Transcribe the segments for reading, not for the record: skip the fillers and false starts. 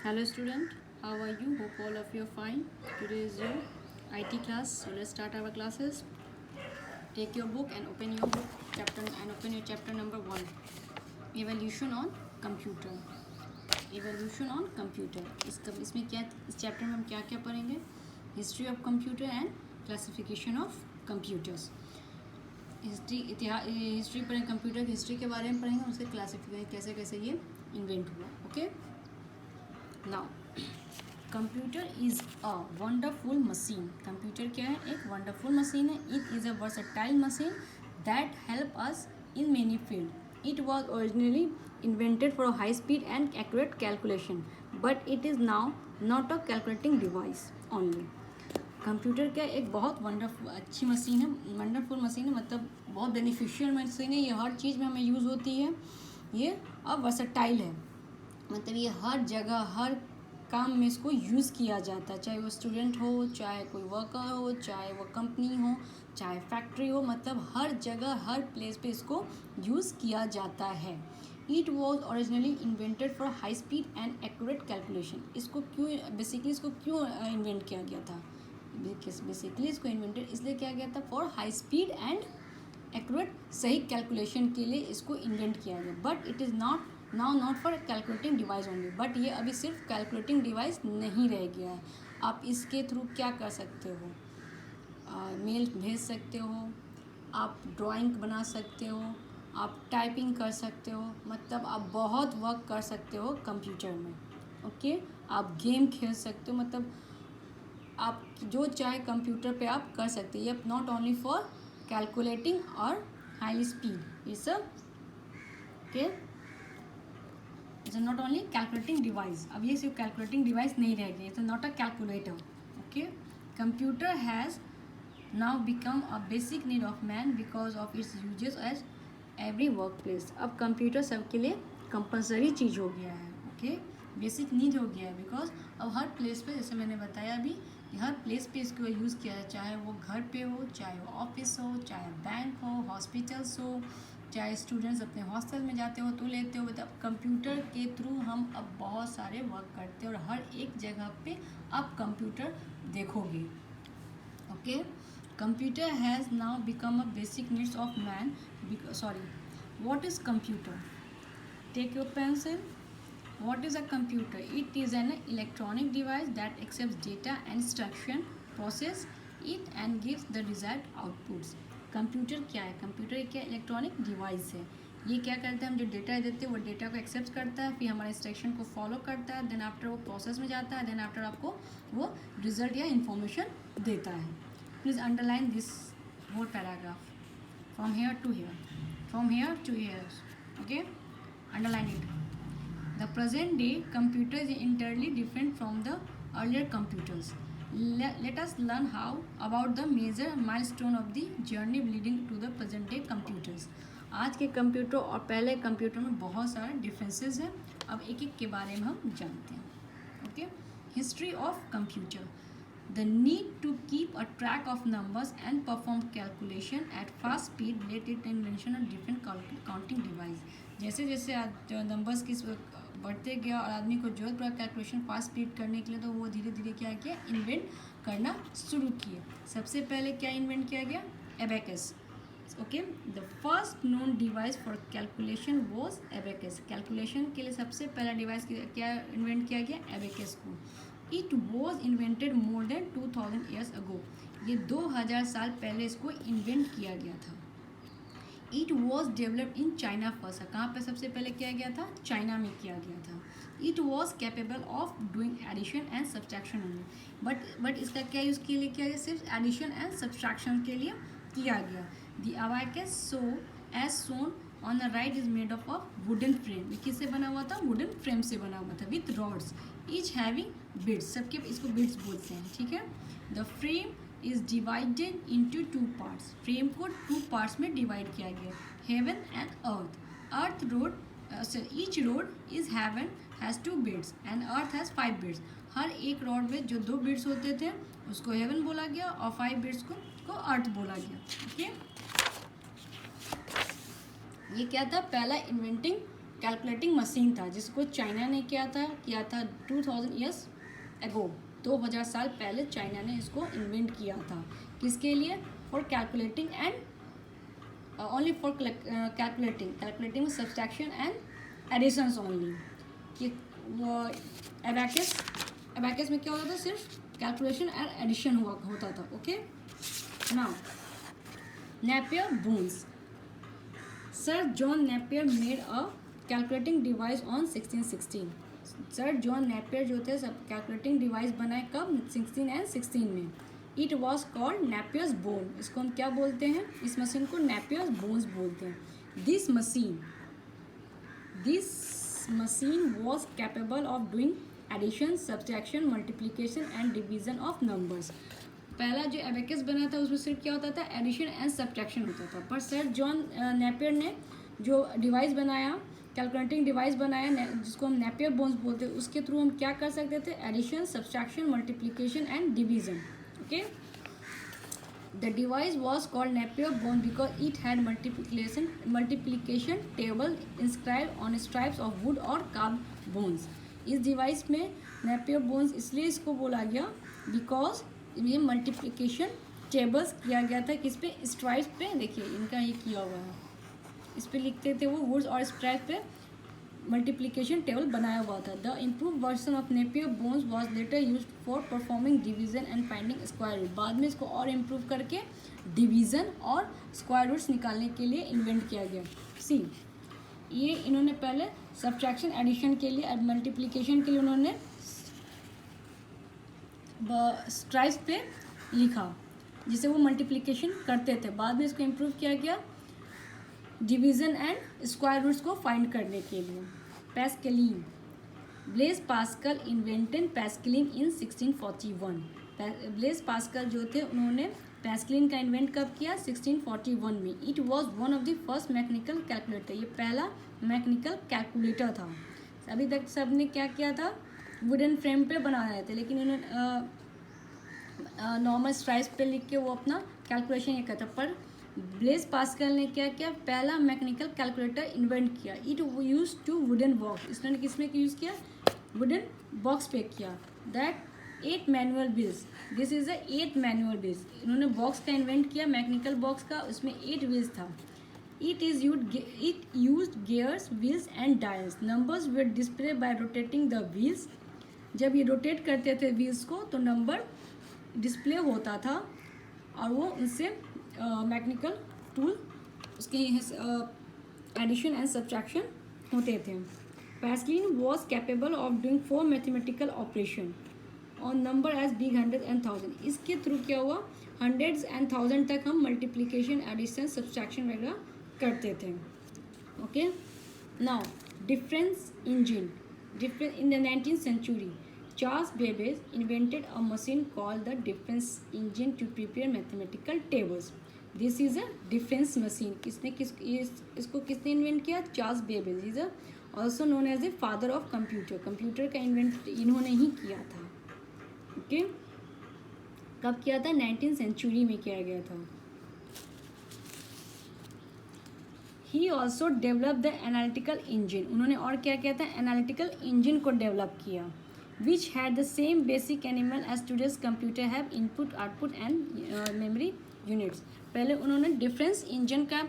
Hello student, how are you? Hope all of you are fine. Today is your IT class, so let's start our classes. Take your book and open your book chapter and open your chapter number 1. Evolution on computer. Evolution on computer. इसमें क्या इस chapter में हम क्या क्या पढ़ेंगे? History of computer and classification of computers. History पढ़ें, computer की हिस्ट्री के बारे में पढ़ेंगे, उसके क्लासिफिकेशन कैसे कैसे ये इन्वेंट हुआ. Okay. Now computer is a wonderful machine. Computer क्या है? एक वंडरफुल मशीन है. It is a versatile machine that help us in many field. It was originally invented for high speed and accurate calculation, but it is now not a calculating device only. Computer क्या एक बहुत wonderful अच्छी machine है, wonderful machine है, मतलब बहुत beneficial machine है. ये हर चीज़ में हमें यूज़ होती है. ये अब वर्सटाइल है, मतलब ये हर जगह हर काम में इसको यूज़ किया जाता है. चाहे वो स्टूडेंट हो, चाहे कोई वर्कर हो, चाहे वो कंपनी हो, चाहे फैक्ट्री हो, मतलब हर जगह हर प्लेस पे इसको यूज़ किया जाता है. It was originally invented for high speed and accurate calculation. इसको क्यों इन्वेंट किया गया था? बेसिकली इसको इन्वेंटेड इसलिए किया गया था for high speed and accurate, सही कैलकुलेशन के लिए इसको इन्वेंट किया गया. But it is not for calculating device only. But ये अभी सिर्फ कैलकुलेटिंग डिवाइस नहीं रह गया है. आप इसके थ्रू क्या कर सकते हो? मेल भेज सकते हो, आप ड्राइंग बना सकते हो, आप टाइपिंग कर सकते हो, मतलब आप बहुत वर्क कर सकते हो कंप्यूटर में. ओके. आप गेम खेल सकते हो, मतलब आप जो चाहे कंप्यूटर पे आप कर सकते हो. ये नॉट ओनली फॉर कैलकुलेटिंग और हाई स्पीड. ये सब okay. It's not only calculating device. अब ये सिर्फ कैलकुलेटिंग डिवाइस नहीं रह गई. It's not a calculator. Okay. Computer has now become a basic need of man because of its uses as every workplace. अब computer सबके लिए कंपलसरी चीज़ हो गया है. ओके. बेसिक नीड हो गया है बिकॉज अब हर प्लेस पे, जैसे मैंने बताया अभी, हर प्लेस पे इसको यूज़ किया है. चाहे वो घर पे हो, चाहे वो ऑफिस हो, चाहे बैंक हो, हॉस्पिटल्स हो, चाहे स्टूडेंट्स अपने हॉस्टल में जाते हो तो लेते हो. मतलब कंप्यूटर के थ्रू हम अब बहुत सारे वर्क करते हैं और हर एक जगह पे आप कंप्यूटर देखोगे. Okay. Computer has now become a basic needs of man. What is computer? Take your pencil. What is a computer? It is an electronic device that accepts data and instruction, process it and gives the desired outputs. Computer क्या है? Computer एक क्या electronic device है. ये क्या करता है? हम जो डेटा देते हैं वो डेटा को एक्सेप्ट करता है, फिर हमारे इंस्ट्रक्शन को फॉलो करता है, देन आफ्टर वो प्रोसेस में जाता है, देन आफ्टर आपको वो रिजल्ट या इन्फॉर्मेशन देता है. Please underline this whole paragraph from here to here, from here to here. Okay, underline it. The present day computer is entirely different from the earlier computers. Let us learn how about the major milestone of the journey leading to the present day computers. आज के computer और पहले computer में बहुत सारे differences हैं. अब एक एक के बारे में हम जानते हैं. Okay. History of computer. The need to keep a track of numbers and perform calculation at fast speed led to the invention of different counting device. जैसे जैसे नंबर्स की बढ़ते गया और आदमी को जरूरत पड़ा कैलकुलेशन फास्ट स्पीड करने के लिए, तो वो धीरे धीरे क्या किया? इन्वेंट करना शुरू किए. सबसे पहले क्या इन्वेंट किया गया? Abacus. Okay. The first known device for calculation was abacus. Calculation के लिए सबसे पहला डिवाइस क्या इन्वेंट किया गया? एबेकस को. It was invented more than 2000 years ago. ये 2000 साल पहले इसको इन्वेंट किया गया था. It was developed in China first. कहाँ पे सबसे पहले किया गया था? चाइना में किया गया था. It was capable of doing addition and subtraction only. But इसका क्या यूज़ के लिए किया गया? सिर्फ एडिशन एंड सब्सट्रैक्शन के लिए किया गया. The abacus so as shown on the right is made of wooden frame. किससे बना हुआ था? वुडन फ्रेम से बना हुआ था with rods, each having bits. सबके इसको बिट्स बोलते हैं. ठीक है. The frame is divided into 2 parts. Frame को 2 पार्ट्स में डिवाइड किया गया. Heaven and earth. Earth rod, each rod is heaven has 2 bits and earth has 5 bits. हर एक रॉड में जो 2 बिट्स होते थे उसको हेवन बोला गया और 5 बिट्स को अर्थ बोला गया. ओके. ये क्या था? पहला कैलकुलेटिंग मशीन था जिसको चाइना ने किया था 2000 ईयर्स एगो, 2000 साल पहले चाइना ने इसको इन्वेंट किया था। किसके लिए? For calculating and only for calculating subtraction and additions only. कि एबैकस में क्या होता था? सिर्फ कैलकुलेशन एंड एडिशन होता था। Okay, now Napier bones. Sir John Napier made a calculating device on 1616। Sir John Napier जो थे सब कैलकुलेटिंग डिवाइस बनाए कब? 16 एंड 16 में। It was called Napier's bone. इसको हम क्या बोलते हैं? इस मशीन को नेपियर्स बोन्स बोलते हैं। This machine was capable of doing addition, subtraction, multiplication and division of numbers. पहला जो एबेकस बना था उसमें सिर्फ क्या होता था? एडिशन एंड सब्ट्रैक्शन होता था। पर सर जॉन नेपियर ने जो डिवाइस बनाया, कैलकुलेटिंग डिवाइस बनाया जिसको हम नेपियर बोन्स बोलते हैं, उसके थ्रू हम क्या कर सकते थे? Addition, subtraction, multiplication and division. Okay, the device was called Napier bone because it had multiplication table inscribe on stripes of wood or carve bones. इस डिवाइस में नेपियर बोन्स इसलिए इसको बोला गया बिकॉज ये मल्टीप्लिकेशन टेबल्स किया गया था। किस पे? स्ट्राइप्स पे। देखिए इनका ये किया हुआ है, इस पे लिखते थे वो वुड्स और स्ट्राइप पे मल्टीप्लिकेशन टेबल बनाया हुआ था। The improve version of Napier bones was later use for performing division and finding square root. बाद में इसको और इम्प्रूव करके डिवीजन और स्क्वायर रूट्स निकालने के लिए इन्वेंट किया गया। सी, ये इन्होंने पहले सब्ट्रैक्शन, एडिशन के लिए, मल्टीप्लिकेशन के लिए उन्होंने स्ट्राइप्स पे लिखा जिसे वो मल्टीप्लिकेशन करते थे। बाद में इसको इम्प्रूव किया गया डिवीज़न एंड स्क्वायर रूट्स को फाइंड करने के लिए। Pascaline, Blaise Pascal invented Pascaline इन 1641। ब्लेज पास्कल जो थे उन्होंने पैस्कलिन का इन्वेंट कब किया? 1641 में। It was one of the first mechanical calculator. ये पहला मैकेनिकल कैलकुलेटर था। अभी तक सब ने क्या किया था? वुडन फ्रेम पे बना रहे थे, लेकिन इन्होंने नॉर्मल स्ट्राइप्स पे लिख के वो अपना कैलकुलेशन ये करता। पर ब्लेज पास्कल ने क्या किया? पहला मैकेनिकल कैलकुलेटर इन्वेंट किया। It use to wooden box. इसने किसमें यूज़ किया? वुडन बॉक्स पे किया। That 8 manual wheels, this is 8 manual wheels. इन्होंने बॉक्स का इन्वेंट किया, मैकेनिकल बॉक्स का, उसमें 8 व्हील्स था। It used gears, wheels and dials. Numbers were display by rotating the wheels. जब ये रोटेट करते थे व्हील्स को तो नंबर डिस्प्ले होता था और वो उनसे मैकेनिकल टूल उसके एडिशन एंड सब्ट्रैक्शन होते थे। Pascaline was capable of doing 4 mathematical operation on number as big 100 and 1000। इसके थ्रू क्या हुआ? 100s and 1000 तक हम मल्टीप्लिकेशन, एडिशन, सब्ट्रैक्शन वगैरह करते थे। Okay, now difference engine. In the 19th century, Charles Babbage invented a machine called the difference engine to prepare mathematical tables. This is a difference machine. इसको किसने invent किया? Charles Babbage is also known as a father of computer. Computer का invent इन्होंने ही किया था। Okay, कब किया था? 19th सेंचुरी में किया गया था। He also develop the analytical engine. उन्होंने और क्या किया था? एनालिटिकल इंजन को डेवलप किया। Which had the same basic animal as today's computer have input, output and memory units. पहले उन्होंने डिफरेंस इंजन का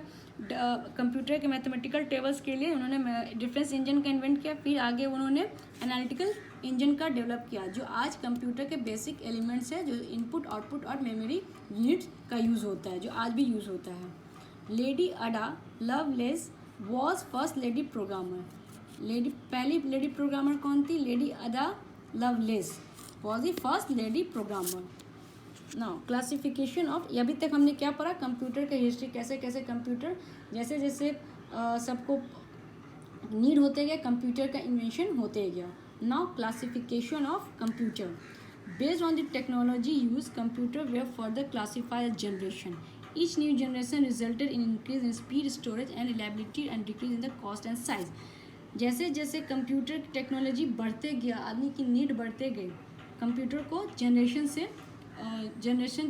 कंप्यूटर के मैथमेटिकल टेबल्स के लिए उन्होंने डिफरेंस इंजन का इन्वेंट किया। फिर आगे उन्होंने एनालिटिकल इंजन का डेवलप किया जो आज कंप्यूटर के बेसिक एलिमेंट्स है, जो इनपुट, आउटपुट और मेमोरी यूनिट्स का यूज़ होता है, जो आज भी यूज़ होता है। Lady Ada Lovelace was first lady programmer. पहली लेडी प्रोग्रामर कौन थी? Lady Ada Lovelace was the first lady programmer. Now classification of, अभी तक हमने क्या पढ़ा? कंप्यूटर का हिस्ट्री, कैसे कैसे कंप्यूटर जैसे जैसे सबको नीड होते गए कंप्यूटर का इन्वेंशन होते गया। Now classification of computer based on the technology use computer were further classified generation. Each new generation resulted in increase in speed, storage and reliability and decrease in the cost and size. जैसे जैसे computer technology बढ़ते गया, आदमी की need बढ़ते गई, computer को generation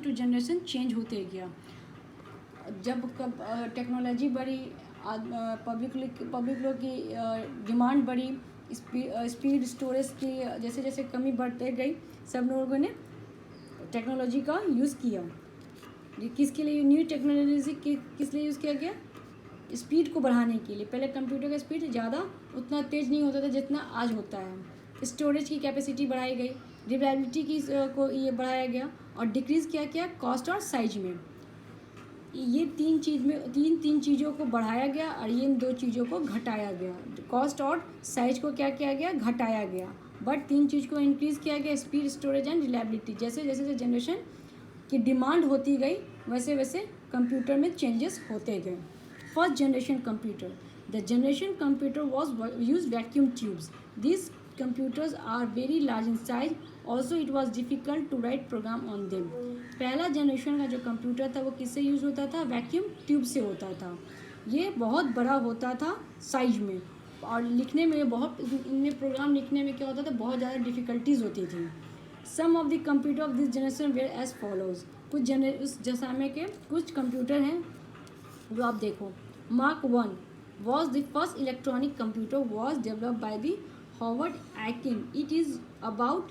to generation change होते गया। जब टेक्नोलॉजी बढ़ी, पब्लिक लोग की डिमांड बढ़ी, स्पीड स्टोरेज की जैसे जैसे कमी बढ़ते गई, सब लोगों ने टेक्नोलॉजी का यूज़ किया। ये किसके लिए न्यू टेक्नोलॉजी किस लिए यूज़ किया गया? स्पीड को बढ़ाने के लिए। पहले कंप्यूटर का स्पीड ज़्यादा उतना तेज़ नहीं होता था जितना आज होता है। स्टोरेज की कैपेसिटी बढ़ाई गई, रिलायबिलिटी की को ये बढ़ाया गया, और डिक्रीज़ किया क्या? कॉस्ट और साइज में। ये तीन चीज़ों को बढ़ाया गया और ये इन 2 चीज़ों को घटाया गया। कॉस्ट और साइज को क्या किया गया? घटाया गया। बट 3 चीज़ को इंक्रीज़ किया गया, स्पीड, स्टोरेज एंड रिलायबिलिटी। जैसे जैसे जनरेशन की डिमांड होती गई वैसे वैसे कंप्यूटर में चेंजेस होते गए। First generation computer, the generation computer was use vacuum tubes. This computers are very large in size, also it was difficult to write program on them। पहला जनरेशन का जो कंप्यूटर था वो किससे यूज़ होता था? वैक्यूम ट्यूब से होता था। ये बहुत बड़ा होता था साइज में, और लिखने में बहुत, इनमें प्रोग्राम लिखने में क्या होता था? बहुत ज़्यादा डिफ़िकल्टीज होती थी। Some of the computer of this generation where as follows. उस समय के कुछ कंप्यूटर हैं जो आप देखो। Mark 1 was the first electronic computer was developed by the Howard Aiken. It is about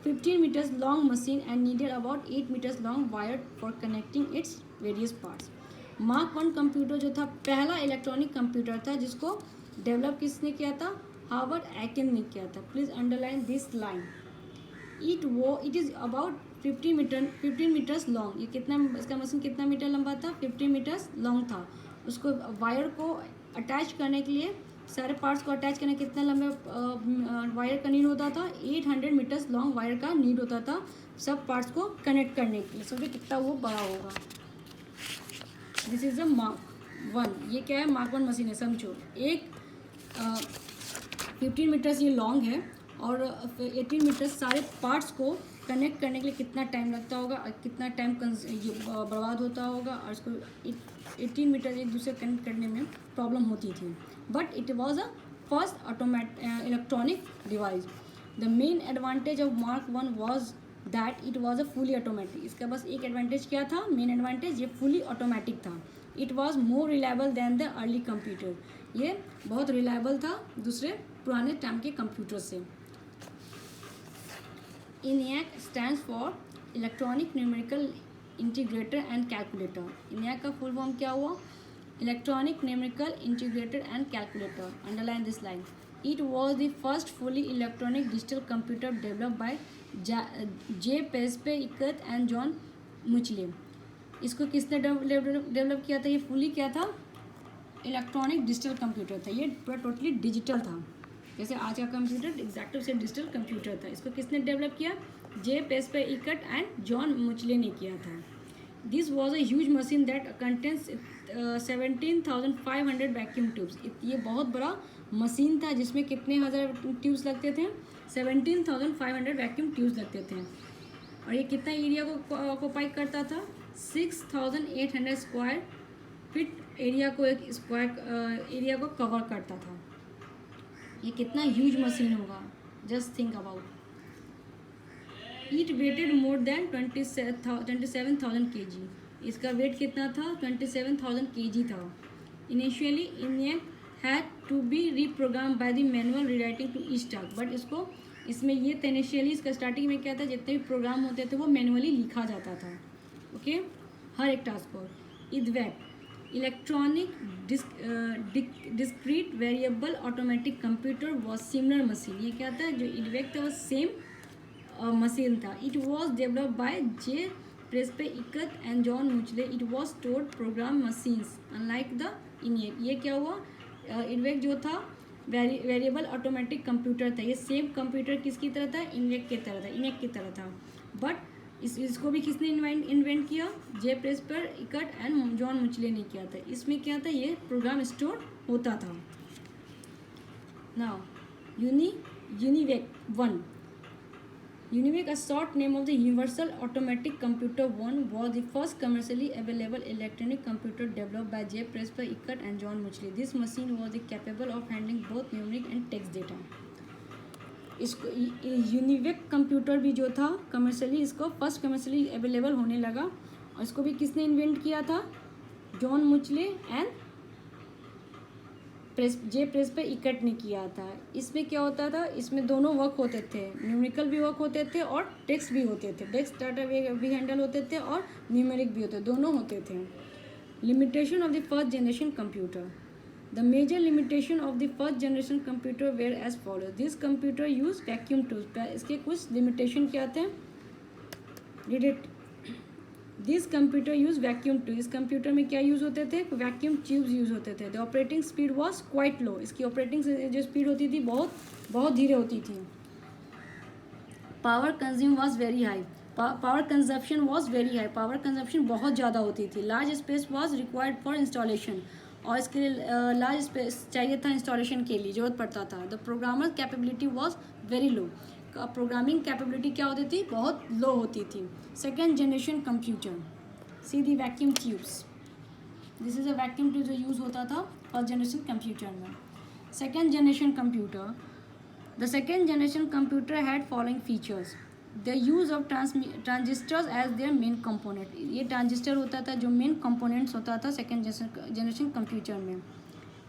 15 meters long machine and needed about 8 meters long wire for connecting its various parts. Mark 1 computer जो था पहला electronic computer था जिसको develop किसने किया था? Harvard Eakin ने किया था। Please underline this line. It is about 15 metres long. ये कितना, इसका मशीन कितना मीटर लंबा था? 15 मीटर्स लॉन्ग था। उसको वायर को अटैच करने के लिए, सारे पार्ट्स को अटैच करने कितना लंबा वायर का नीड होता था? 800 मीटर्स लॉन्ग वायर का नीड होता था सब पार्ट्स को कनेक्ट करने के लिए। सोचिए कितना वो बड़ा होगा। This is a mark 1। ये क्या है? मार्क 1 मशीन है। समझो, एक 15 मीटर्स ये लॉन्ग है और 18 मीटर्स सारे पार्ट्स को कनेक्ट करने के लिए कितना टाइम लगता होगा और कितना टाइम बर्बाद होता होगा, और इसको 18 मीटर एक दूसरे कनेक्ट करने में प्रॉब्लम होती थी। But it was a first electronic device. The main advantage of Mark 1 was that it was a fully automatic. इसका बस एक एडवांटेज क्या था? मेन एडवांटेज ये फुली ऑटोमेटिक था। It was more reliable than the early computer. ये बहुत reliable था दूसरे पुराने टाइम के कंप्यूटर से। ENIAC stands for electronic numerical integrator and calculator. ENIAC का फुल फॉर्म क्या हुआ? Electronic numerical integrator and calculator. Underline this line. It was the first fully electronic digital computer developed by J Presper Eckert and John Mauchly. इसको किसने develop किया था? ये fully क्या था? इलेक्ट्रॉनिक डिजिटल कंप्यूटर था। ये पूरा टोटली डिजिटल था, जैसे आज का कंप्यूटर एग्जैक्ट से डिजिटल कंप्यूटर था। इसको किसने डेवलप किया? जे पेस्पे इकट एंड जॉन मुचले ने किया था। This was a huge machine that contains 17,500 vacuum tubes. ये बहुत बड़ा मशीन था जिसमें कितने हज़ार ट्यूब्स लगते थे? 17,500 वैक्यूम ट्यूब्स लगते थे। और ये कितना एरिया को ऑक्यूपाई करता था? 6,800 स्क्वायर फीट एरिया को, एक स्क्वायर एरिया को कवर करता था। ये कितना ह्यूज मशीन होगा, just think about. It weighted more than 27,000 kg। इसका वेट कितना था? 27,000 kg था। Initially ENIAC had to be reprogram by the manual rewriting to each task. But इसमें ये था इनिशियली, इसका स्टार्टिंग में क्या था? जितने भी प्रोग्राम होते थे वो मैनुअली लिखा जाता था, ओके, हर एक टास्क को। EDVAC electronic discrete variable automatic computer was similar machine. ये क्या था? जो इडवेक था वो सेम मशीन था। It was developed by J Presper Eckert and John Mauchly. It was stored program machines unlike the ENIAC। ये क्या हुआ? इडवेक जो था वेरिएबल ऑटोमेटिक कंप्यूटर था। ये सेम कंप्यूटर किसकी तरह था? ENIAC की तरह था। बट इसको भी किसने इन्वेंट किया? जे पेस्पे इकट एंड जॉन मुचले ने किया था। इसमें क्या था? ये प्रोग्राम स्टोर होता था। Now UNIVAC 1। UNIVAC, a short name of the Universal Automatic Computer 1, was the first commercially available electronic computer developed by J. Presper Ickert and John Muchley. This machine was capable of handling both numeric and text data. इसको UNIVAC computer भी जो था commercially, इसको first commercially available होने लगा, और इसको भी किसने इन्वेंट किया था? जॉन मुचले एंड प्रेस पे इकट्ठ नहीं किया था। इसमें क्या होता था, इसमें दोनों वर्क होते थे, न्यूमेरिकल भी वर्क होते थे और टेक्स्ट भी होते थे, टेक्स्ट डाटा भी हैंडल होते थे और न्यूमेरिक भी होते, दोनों होते थे। Limitation of the first generation computer. The major limitation of the first generation computer were as follow. This computer use vacuum tools. इसके कुछ लिमिटेशन क्या थे, this computer use vacuum tube. इस कंप्यूटर में क्या यूज़ होते थे, वैक्यूम ट्यूब्स यूज़ होते थे। The operating speed was quite low. इसकी ऑपरेटिंग जो स्पीड होती थी बहुत धीरे होती थी। Power consume was very high. Power consumption was very high. Power consumption बहुत ज़्यादा होती थी। Large space was required for installation. और इसके लिए लार्ज स्पेस चाहिए था इंस्टॉलेशन के लिए, ज़रूरत पड़ता था। The programmer capability was very low. Programming capability क्या होती थी, बहुत लो होती थी। Second generation computer, see the vacuum tubes. This is a vacuum tube जो यूज़ होता था फर्स्ट जनरेशन कंप्यूटर में। Second generation computer, the second generation computer had following features. The use of transistors as their main component. ये transistor होता था जो main components होता था सेकेंड जनरेशन कंप्यूटर में।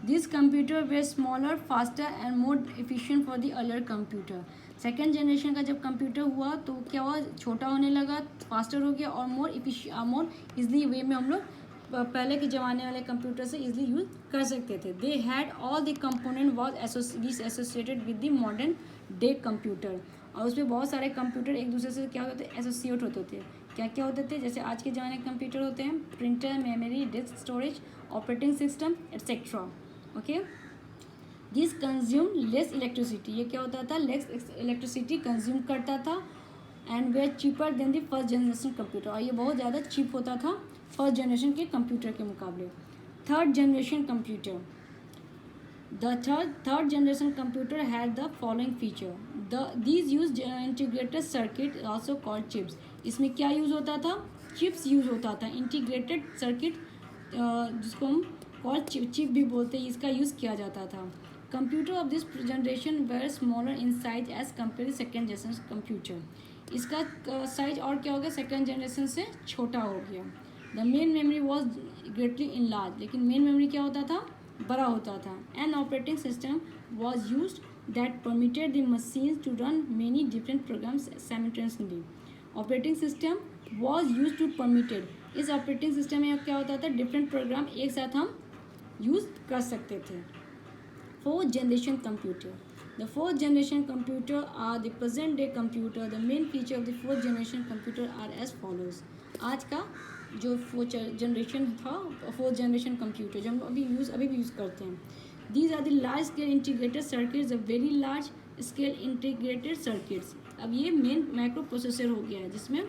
This computer way smaller, faster and more efficient for the earlier computer. Second generation का जब computer हुआ तो क्या हुआ, छोटा होने लगा, फास्टर हो गया और मोर इजली वे में हम लोग पहले के ज़माने वाले कंप्यूटर से इजली यूज कर सकते थे। They had all the component was associated with the modern day computer. और उसमें बहुत सारे कंप्यूटर एक दूसरे से क्या होते थे, एसोसिएट होते थे। क्या क्या होते थे, जैसे आज के ज़माने के कंप्यूटर होते हैं, printer, memory, disk storage, operating system etcetera. Okay, this consume less electricity. ये क्या होता था, लेस इलेक्ट्रिसिटी कंज्यूम करता था। And way cheaper than the first generation computer. और ये बहुत ज़्यादा चीप होता था फर्स्ट जनरेशन के कंप्यूटर के मुकाबले। Third generation computer, the third generation computer had the following feature. These use integrated circuit also called chips. इसमें क्या यूज़ होता था, चिप्स यूज़ होता था। इंटीग्रेटेड सर्किट जिसको हम कॉल्ड चिप भी बोलते हैं, इसका यूज़ किया जाता था। Computer of this generation were smaller in size as compare second generation computer. इसका साइज और क्या हो गया, सेकेंड जनरेशन से छोटा हो गया। The main memory was greatly in large. लेकिन मेन मेमोरी क्या होता था, बड़ा होता था। An operating system was use that permitted the machine to run many different programs simultaneously. Operating system was use to permitted. इस ऑपरेटिंग सिस्टम में क्या होता था, डिफरेंट प्रोग्राम एक साथ हम यूज़ कर सकते थे। Fourth generation computer, the fourth generation computer are the present day computer. The main feature of the fourth generation computer are as follows. आज का जो फोर्थ जनरेशन था, फोर्थ जनरेशन कंप्यूटर जो हम अभी भी यूज़ करते हैं। These are the large scale integrated circuits, the very large scale integrated circuits. अब ये मेन माइक्रो प्रोसेसर हो गया है जिसमें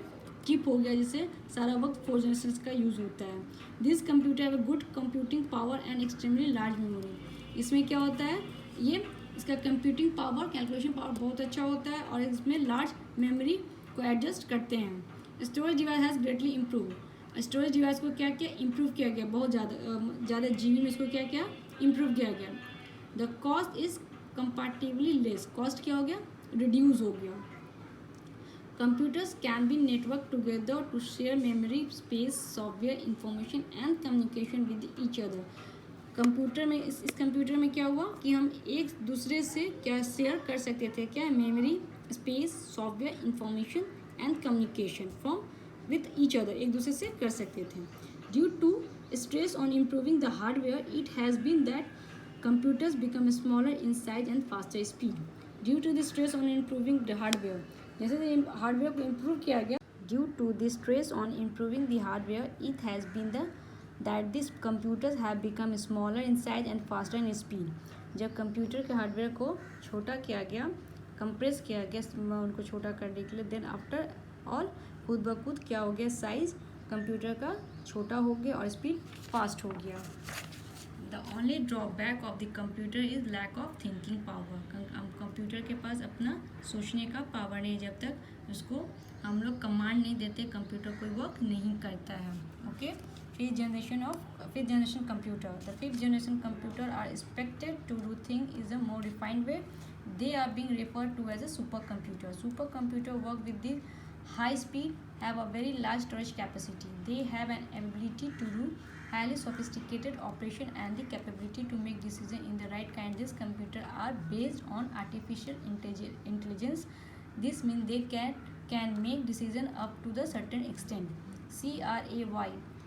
चिप हो गया, जिससे सारा वक्त फोर्थ जनरेशन का यूज़ होता है। This computer have a good computing power and extremely large memory. इसमें क्या होता है, ये इसका कंप्यूटिंग पावर, कैलकुलेशन पावर बहुत अच्छा होता है और इसमें लार्ज मेमोरी को एडजस्ट करते हैं। Storage device has greatly improve. Storage device को क्या किया, इम्प्रूव किया गया, बहुत ज़्यादा जीबी में इसको क्या किया, इम्प्रूव किया गया। The cost is comparatively less. Cost क्या हो गया, रिड्यूस हो गया। Computers can be networked together to share memory, space, software, information and communication with each other. Computer में इस कंप्यूटर में क्या हुआ कि हम एक दूसरे से क्या शेयर कर सकते थे, क्या, memory, space, software, information and communication from with each other, एक दूसरे से कर सकते थे। Due to stress on improving the hardware, it has been that computers become smaller in size and faster speed. Due to the stress on improving the hardware, जैसे hardware को improve किया गया, due to the stress on improving the hardware, it has been that this computers have become smaller in size and faster in speed. जब computer के hardware को छोटा किया गया, कंप्रेस किया गया उनको छोटा करने के लिए, देन आफ्टर ऑल खुद ब खुद क्या हो गया, साइज कंप्यूटर का छोटा हो गया और स्पीड फास्ट हो गया। The only drawback of the computer is lack of thinking power. Computer के पास अपना सोचने का पावर नहीं, जब तक उसको हम लोग कमांड नहीं देते कंप्यूटर कोई वर्क नहीं करता है। Okay, fifth generation computer. The fifth generation computer are expected to do thing is a more refined way. They are being referred to as a super computer. Super computer work with the high speed, have a very large storage capacity. They have an ability to do highly sophisticated operation and the capability to make decisions in the right kind. These computers are based on artificial intelligence. This means they can make decisions up to the certain extent.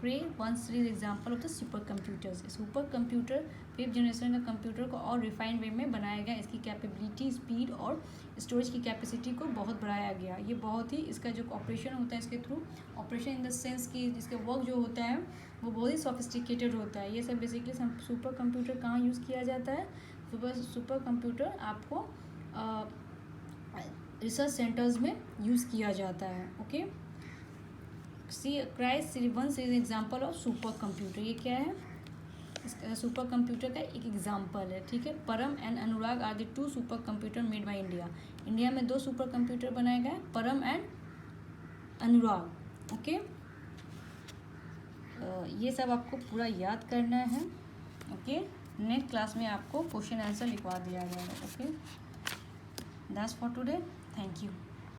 Cray one series example of the super computers. Super computer 5th generation का computer को और refined वे में बनाया गया. इसकी capability, speed और storage की capacity को बहुत बढ़ाया गया. ये बहुत ही, इसका जो ऑपरेशन होता है इसके through, operation in the sense कि इसका वर्क जो होता है वो बहुत ही सोफिस्टिकेटेड होता है. ये सब बेसिकली सुपर कंप्यूटर कहाँ यूज़ किया जाता है? सुपर कंप्यूटर आपको रिसर्च सेंटर्स में यूज़ किया जाता है. Okay, cry one series example of super computer. ये क्या है? इसका सुपर कंप्यूटर का एक एग्जाम्पल है. ठीक है, Param and Anurag are the 2 super computer made by India. India में 2 सुपर कंप्यूटर बनाए गए, परम एंड अनुराग. ओके, ये सब आपको पूरा याद करना है. ओके, नेक्स्ट क्लास में आपको क्वेश्चन आंसर लिखवा दिया जाएगा. Okay, that's for today. Thank you.